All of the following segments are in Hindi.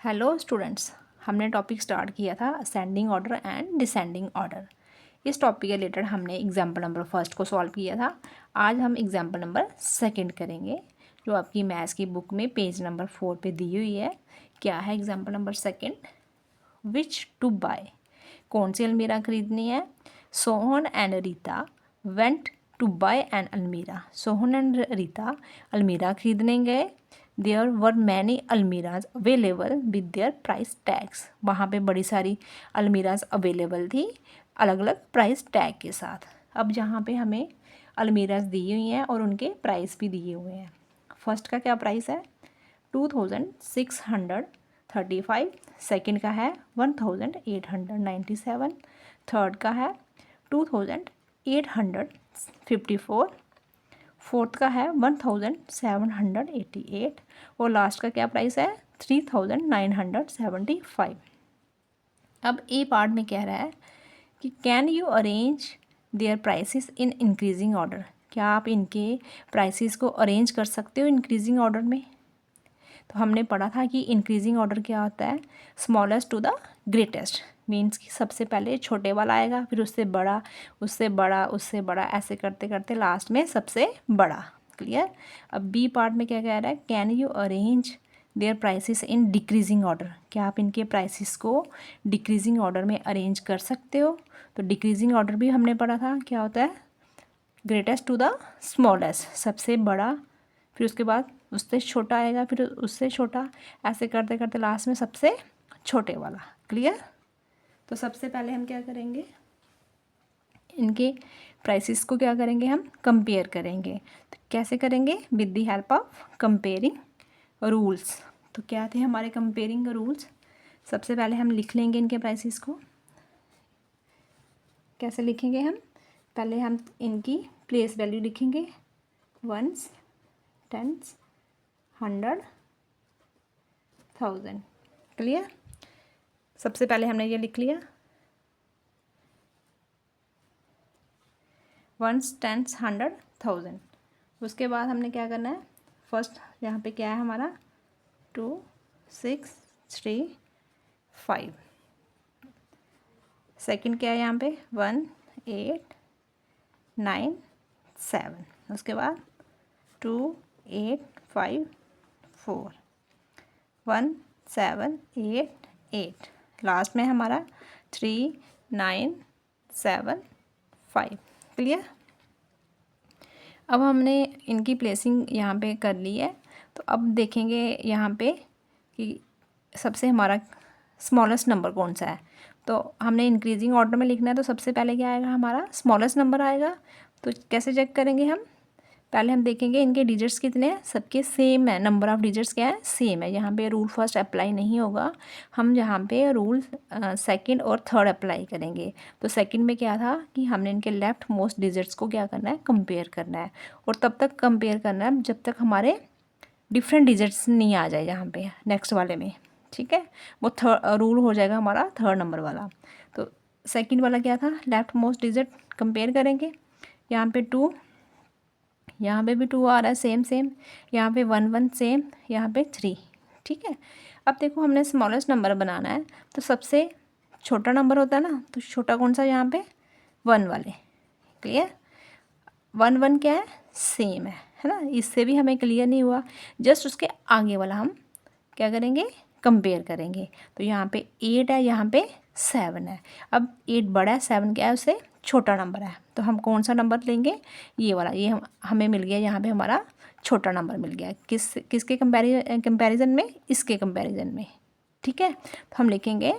हेलो स्टूडेंट्स, हमने टॉपिक स्टार्ट किया था ascending order and descending order. इस टॉपिक के रिलेटेड हमने एग्जाम्पल नंबर फर्स्ट को सॉल्व किया था। आज हम एग्जाम्पल नंबर सेकंड करेंगे, जो आपकी मैथ्स की बुक में पेज नंबर 4 पे दी हुई है। क्या है example number second? Which to buy, कौन सी अलमीरा खरीदनी है? Sohan and Rita went to buy an almirah. Sohan and Rita अलमीरा खरीदने गए। There were many almirahs available with their price tags. वहाँ पे बड़ी सारी अलमीराज अवेलेबल थी अलग अलग प्राइस टैग के साथ। अब जहाँ पे हमें अलमीराज दी हुई हैं और उनके प्राइस भी दिए हुए हैं। फर्स्ट का क्या प्राइस है? 2635। सेकंड का है 1897। थर्ड का है 2854। फोर्थ का है 1788 और लास्ट का क्या प्राइस है? 3975। अब ए पार्ट में कह रहा है कि can you arrange their prices in increasing order. क्या आप इनके प्राइसेस को अरेंज कर सकते हो इंक्रीजिंग ऑर्डर में? तो हमने पढ़ा था कि इंक्रीजिंग ऑर्डर क्या होता है? Smallest to the greatest, means कि सबसे पहले छोटे वाला आएगा, फिर उससे बड़ा, उससे बड़ा, उससे बड़ा, ऐसे करते करते लास्ट में सबसे बड़ा। क्लियर? अब बी पार्ट में क्या कह रहा है? Can you arrange their prices in decreasing order. क्या आप इनके प्राइसेस को डिक्रीजिंग ऑर्डर में अरेंज कर सकते हो? तो डिक्रीजिंग ऑर्डर भी हमने पढ़ा था, क्या होता है? ग्रेटेस्ट टू द स्मॉलेस्ट, सबसे बड़ा, फिर उसके बाद उससे छोटा आएगा, फिर उससे छोटा, ऐसे करते करते लास्ट में सबसे छोटे वाला। क्लियर? तो सबसे पहले हम क्या करेंगे, इनके प्राइसेस को क्या करेंगे, हम कंपेयर करेंगे। तो कैसे करेंगे? With the help of comparing rules. तो क्या थे हमारे कंपेयरिंग रूल्स? सबसे पहले हम लिख लेंगे इनके प्राइसेस को। कैसे लिखेंगे हम? पहले हम इनकी प्लेस वैल्यू लिखेंगे, वंस, टेंस, 100, 1000। क्लियर? सबसे पहले हमने ये लिख लिया, वंस, टेंस, 100, 1000। उसके बाद हमने क्या करना है? फर्स्ट यहाँ पे क्या है हमारा? 2 6 3 5। सेकंड क्या है यहाँ पे? 1 8 9 7। उसके बाद 2 8 5 4, 1 7 8 8। लास्ट में हमारा 3 9 7 5। क्लियर? अब हमने इनकी प्लेसिंग यहाँ पे कर ली है। तो अब देखेंगे यहाँ पे कि सबसे हमारा स्मॉलेस्ट नंबर कौन सा है। तो हमने इंक्रीजिंग ऑर्डर में लिखना है, तो सबसे पहले क्या आएगा? हमारा स्मॉलेस्ट नंबर आएगा। तो कैसे चेक करेंगे हम? पहले हम देखेंगे इनके डिजिट्स कितने हैं। सबके सेम है, नंबर ऑफ़ डिजिट्स क्या है? सेम है। यहाँ पे रूल फर्स्ट अप्लाई नहीं होगा, हम यहाँ पे रूल सेकंड और थर्ड अप्लाई करेंगे। तो सेकंड में क्या था कि हमने इनके लेफ्ट मोस्ट डिजिट्स को क्या करना है? कंपेयर करना है। और तब तक कंपेयर करना है जब तक हमारे डिफरेंट डिजिट्स नहीं आ जाए यहाँ पे नेक्स्ट वाले में। ठीक है? वो रूल हो जाएगा हमारा थर्ड नंबर वाला। तो सेकंड वाला क्या था? लेफ्ट मोस्ट डिजिट कंपेयर करेंगे। यहाँ पे 2, यहाँ पे भी 2 आ रहा है, सेम सेम। यहाँ पे 1 1 सेम, यहाँ पे 3। ठीक है? अब देखो हमने स्मॉलेस्ट नंबर बनाना है, तो सबसे छोटा नंबर होता है ना, तो छोटा कौन सा? यहाँ पे 1 वाले। क्लियर? 1 1 क्या है? सेम है ना? इससे भी हमें क्लियर नहीं हुआ, जस्ट उसके आगे वाला हम क्या करेंगे? कंपेयर करेंगे। तो यहाँ पे 8 है, यहाँ पे 7 है। अब 8 बड़ा है, 7 क्या है? उससे छोटा नंबर है। तो हम कौन सा नंबर लेंगे? ये वाला। ये हमें मिल गया, यहाँ पे हमारा छोटा नंबर मिल गया। किसके कंपैरिजन में? इसके कंपैरिजन में। ठीक है? तो हम लिखेंगे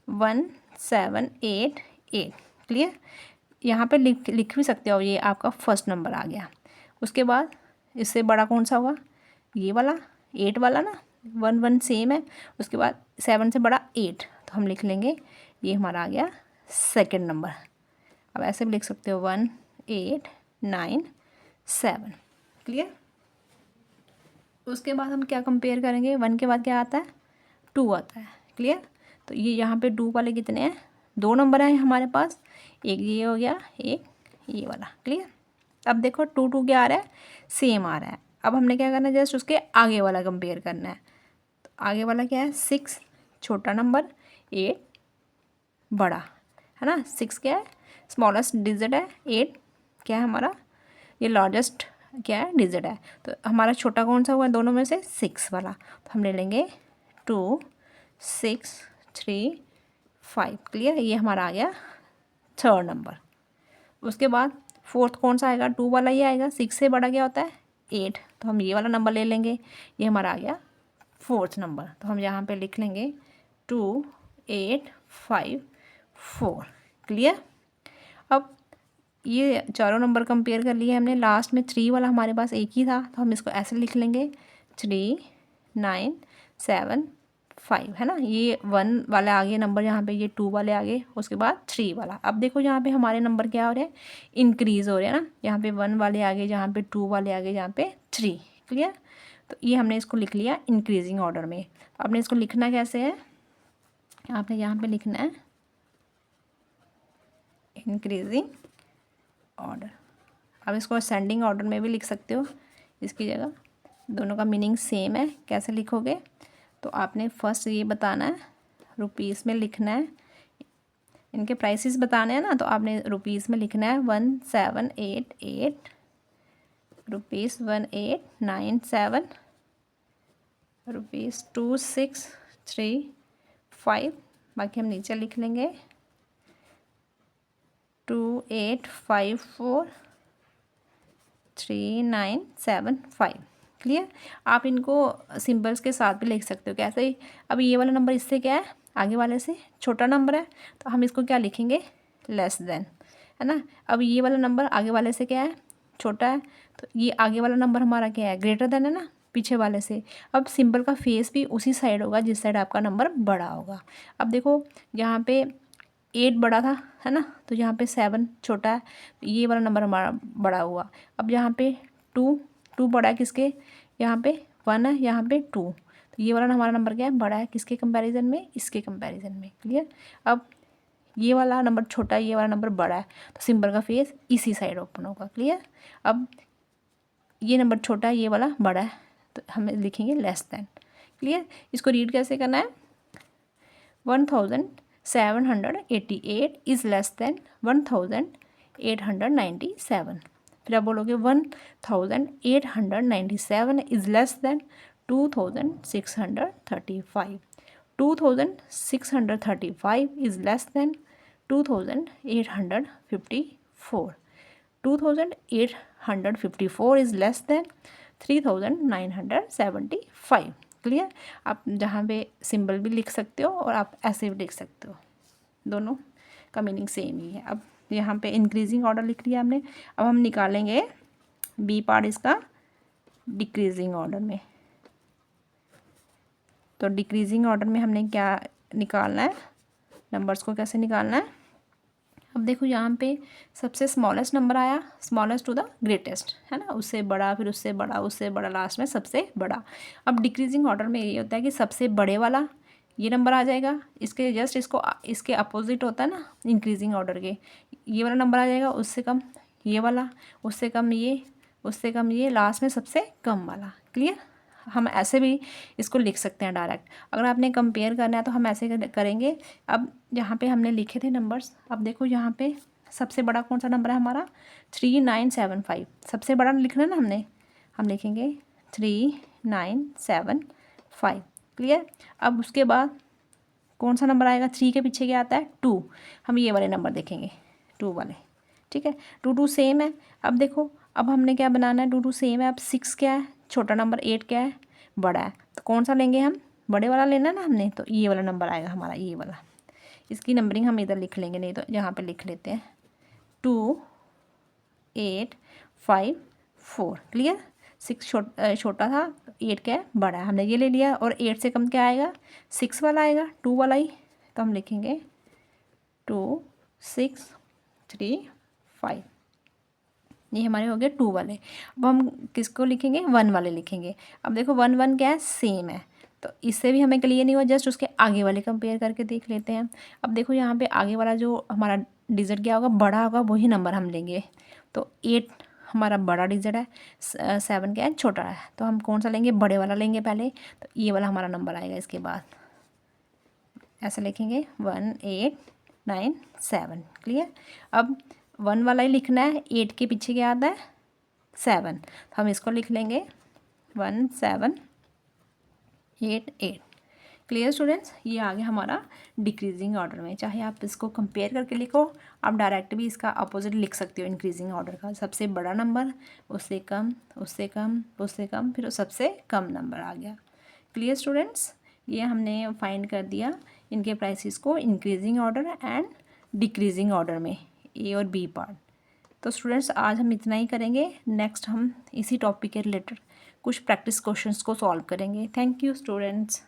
1788। क्लियर? यहाँ पे लिख भी सकते हो, ये आपका फर्स्ट नंबर आ गया। उसके बाद इससे बड़ा कौन सा होगा? ये वाला, 8 वाला ना। 1 1 सेम है। उसके बाद 7 से बड़ा 8, तो हम लिख लेंगे ये हमारा आ गया सेकंड नंबर। अब ऐसे भी लिख सकते हो 1 8 9 7। क्लियर? उसके बाद हम क्या कंपेयर करेंगे? 1 के बाद क्या आता है? 2 आता है। क्लियर? तो ये यहाँ पे 2 वाले कितने हैं? 2 नंबर हैं हमारे पास, एक ये हो गया, एक ये वाला। क्लियर? अब देखो 2 2 क्या आ रहा है? सेम आ रहा है। अब हमने क्या करना है? जस्ट उसके आगे वाला कंपेयर करना है। तो आगे वाला क्या है 6 छोटा नंबर, 8 बड़ा, है ना। 6 क्या है स्मॉलेस्ट डिजिट है, 8 क्या है हमारा ये लार्जेस्ट क्या है डिजिट है। तो हमारा छोटा कौन सा हुआ दोनों में से 6 वाला, तो हम ले लेंगे 2 6 3 5। क्लियर, ये हमारा आ गया थर्ड नंबर। उसके बाद फोर्थ कौन सा आएगा 2 वाला ही आएगा, 6 से बड़ा क्या होता है 8, तो हम ये वाला नंबर ले लेंगे, ये हमारा आ गया फोर्थ नंबर। तो हम यहाँ पे लिख लेंगे 2 8 5 4। क्लियर, अब ये चारों नंबर कंपेयर कर लिए हमने, लास्ट में 3 वाला हमारे पास एक ही था, तो हम इसको ऐसे लिख लेंगे 3 9 7 5, है ना। ये 1 वाले आगे नंबर यहाँ पे, ये 2 वाले आगे, उसके बाद 3 वाला। अब देखो यहाँ पे हमारे नंबर क्या हो रहे हैं इंक्रीज़ हो रहे हैं ना, यहाँ पे 1 वाले आगे, जहाँ पे 2 वाले आगे, जहाँ पे 3। क्लियर, तो ये हमने इसको लिख लिया इंक्रीजिंग ऑर्डर में। आपने इसको लिखना कैसे है, आपने यहाँ पे लिखना है इंक्रीजिंग ऑर्डर। अब इसको असेंडिंग ऑर्डर में भी लिख सकते हो इसकी जगह, दोनों का मीनिंग सेम है। कैसे लिखोगे, तो आपने फर्स्ट ये बताना है रुपीज़ में लिखना है, इनके प्राइसेस बताने हैं ना, तो आपने रुपीज़ में लिखना है 1788 रुपीज़ 1897 रुपीज़ 2635। बाकी हम नीचे लिख लेंगे 2854 3975। क्लियर, आप इनको सिंबल्स के साथ भी लिख सकते हो कैसे ही। अब ये वाला नंबर इससे क्या है आगे वाले से छोटा नंबर है, तो हम इसको क्या लिखेंगे लेस देन, है ना। अब ये वाला नंबर आगे वाले से क्या है छोटा है, तो ये आगे वाला नंबर हमारा क्या है ग्रेटर देन, है ना, पीछे वाले से। अब सिंबल का फेस भी उसी साइड होगा जिस साइड आपका नंबर बड़ा होगा। अब देखो यहाँ पे 8 बड़ा था, है ना, तो यहाँ पे 7 छोटा है, तो ये वाला नंबर हमारा बड़ा हुआ। अब यहाँ पे 2 बड़ा है किसके, यहाँ पे 1 है, यहाँ पे 2, तो ये वाला हमारा नंबर क्या है बड़ा है किसके कंपैरिजन में, इसके कंपैरिजन में। क्लियर, अब ये वाला नंबर छोटा है, ये वाला नंबर बड़ा है, तो सिंबल का फेस इसी साइड ओपन होगा। क्लियर, अब ये नंबर छोटा है, ये वाला बड़ा है, तो हम लिखेंगे लेस देन। क्लियर, इसको रीड कैसे करना है 1788 इज़ लेस देन 1897। फिर आप बोलोगे 1897 is less than 2635। 2635 is less than 2854। 2854 is less than 3975। Clear, आप जहाँ पे सिंबल भी लिख सकते हो और आप ऐसे भी लिख सकते हो, दोनों का मीनिंग सेम ही है। अब यहाँ पे इंक्रीजिंग ऑर्डर लिख लिया हमने, अब हम निकालेंगे बी पार्ट इसका डिक्रीजिंग ऑर्डर में। तो डिक्रीजिंग ऑर्डर में हमने क्या निकालना है, नंबर्स को कैसे निकालना है। अब देखो यहाँ पे सबसे स्मॉलेस्ट नंबर आया, स्मॉलेस्ट टू द ग्रेटेस्ट, है ना, उससे बड़ा, फिर उससे बड़ा, उससे बड़ा, लास्ट में सबसे बड़ा। अब डिक्रीजिंग ऑर्डर में ये होता है कि सबसे बड़े वाला ये नंबर आ जाएगा, इसके जस्ट इसके अपोजिट होता है ना इंक्रीजिंग ऑर्डर के, ये वाला नंबर आ जाएगा, उससे कम ये वाला, उससे कम ये, उससे कम ये, लास्ट में सबसे कम वाला। क्लियर, हम ऐसे भी इसको लिख सकते हैं डायरेक्ट। अगर आपने कंपेयर करना है तो हम ऐसे करेंगे। अब यहाँ पे हमने लिखे थे नंबर्स, अब देखो यहाँ पे सबसे बड़ा कौन सा नंबर है हमारा 3975, सबसे बड़ा लिखना है ना हमने, हम लिखेंगे 3975। क्लियर, अब उसके बाद कौन सा नंबर आएगा 3 के पीछे क्या आता है 2, हम ये वाले नंबर देखेंगे 2 वाले। ठीक है, 2 सेम है। अब देखो अब हमने क्या बनाना है, 2 सेम है। अब 6 क्या है छोटा नंबर, 8 क्या है बड़ा है, तो कौन सा लेंगे हम बड़े वाला लेना ना हमने, तो ये वाला नंबर आएगा हमारा, ये वाला। इसकी नंबरिंग हम इधर लिख लेंगे, नहीं तो यहाँ पे लिख लेते हैं 2854। क्लियर, 6 छोटा था, 8 क्या है बड़ा है, हमने ये ले लिया। और 8 से कम क्या आएगा 6 वाला आएगा, 2 वाला ही, तो हम लिखेंगे 2635। ये हमारे हो गए 2 वाले। अब हम किसको लिखेंगे 1 वाले लिखेंगे। अब देखो 1 1 क्या है सेम है, तो इससे भी हमें क्लियर नहीं हुआ, जस्ट उसके आगे वाले कंपेयर करके देख लेते हैं। अब देखो यहाँ पे आगे वाला जो हमारा डिजिट क्या होगा बड़ा होगा, वही नंबर हम लेंगे। तो 8 हमारा बड़ा डिजिट है, 7 क्या है, छोटा है, तो हम कौन सा लेंगे, बड़े वाला लेंगे पहले, तो ये वाला हमारा नंबर आएगा। इसके बाद ऐसे लिखेंगे 1897। क्लियर। अब 1 वाला ही लिखना है, 8 के पीछे क्या आता है, 7, तो हम इसको लिख लेंगे 1788। क्लियर स्टूडेंट्स, ये आ गया हमारा डिक्रीजिंग ऑर्डर में। चाहे आप इसको कंपेयर करके लिखो, आप डायरेक्ट भी इसका अपोजिट लिख सकते हो इंक्रीजिंग ऑर्डर का। सबसे बड़ा नंबर, उससे कम, उससे कम, उससे कम, फिर सबसे कम नंबर आ गया। क्लियर स्टूडेंट्स, ये हमने फाइंड कर दिया इनके प्राइसेस को increasing order and decreasing order में, ए और बी पार्ट। तो स्टूडेंट्स आज हम इतना ही करेंगे। नेक्स्ट हम इसी टॉपिक के रिलेटेड कुछ प्रैक्टिस क्वेश्चंस को सॉल्व करेंगे। Thank you students.